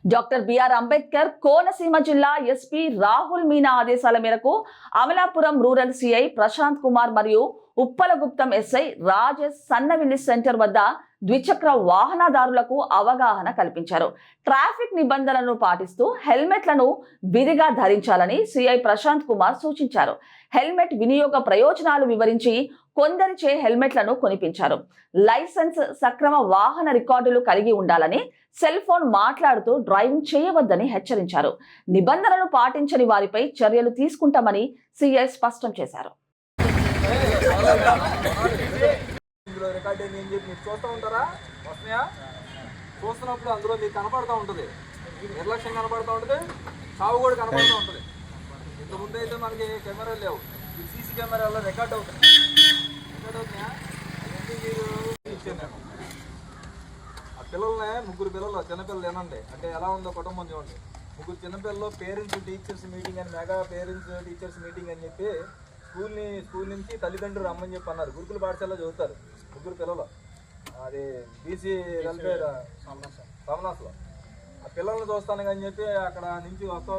Doctor BR Ambedkar Konaseema జిల్లా SP Rahul Meena ఆదేశాల మేరకు అమలాపురం రూరల్ సిఐ ప్రశాంత్ కుమార్ మరియు ఉప్పలగుప్తం ఎస్ఐ రాజేష్ సన్నవిల్లి సెంటర్ వద్ద ద్విచక్ర వాహనదారులకు అవగాహన కల్పించారు. ట్రాఫిక్ నిబంధనలను పాటిస్తూ హెల్మెట్లను విధిగా ధరించాలని సిఐ ప్రశాంత్ కుమార్ సూచించారు. హెల్మెట్ వినియోగ ప్రయోజనాలు వివరించి కొందరిచే హెల్మెట్లను కొనిపించారు. లైసెన్స్, సక్రమ వాహన రికార్డులు కలిగి ఉండాలని, సెల్ ఫోన్ మాట్లాడుతూ డ్రైవింగ్ చేయవద్దని హెచ్చరించారు. నిబంధనలు పాటించని వారిపై చర్యలు తీసుకుంటామని సిఐ స్పష్టం చేశారు. రికార్డింగ్ అని చెప్పి మీరు చూస్తూ ఉంటారా? వస్తున్నాయా? చూస్తున్నప్పుడు అందులో మీకు కనపడుతూ ఉంటుంది, నిర్లక్ష్యం కనపడుతూ ఉంటుంది, సాగు కూడా కనపడుతూ ఉంటుంది. ఇంతకుముందు అయితే మనకి కెమెరాలు లేవు, సీసీ కెమెరాలో రికార్డ్ అవుతున్నాయా? ఇచ్చాను నేను ఆ పిల్లల్ని, ముగ్గురు పిల్లలు, చిన్నపిల్లలు ఏనండి అంటే ఎలా ఉందో కుటుంబం చూడండి. ముగ్గురు చిన్నపిల్లలు పేరెంట్స్ టీచర్స్ మీటింగ్ అని, మెగా పేరెంట్స్ టీచర్స్ మీటింగ్ అని చెప్పి స్కూల్ నుంచి తల్లిదండ్రులు రమ్మని చెప్పి అన్నారు. గురుకుల పాఠశాలలో చదువుతారు ముగ్గురు పిల్లలు, అది బీసీ వెల్ఫేర్ సమనాస్లో. ఆ పిల్లల్ని చూస్తాను అని చెప్పి అక్కడ నుంచి వస్తా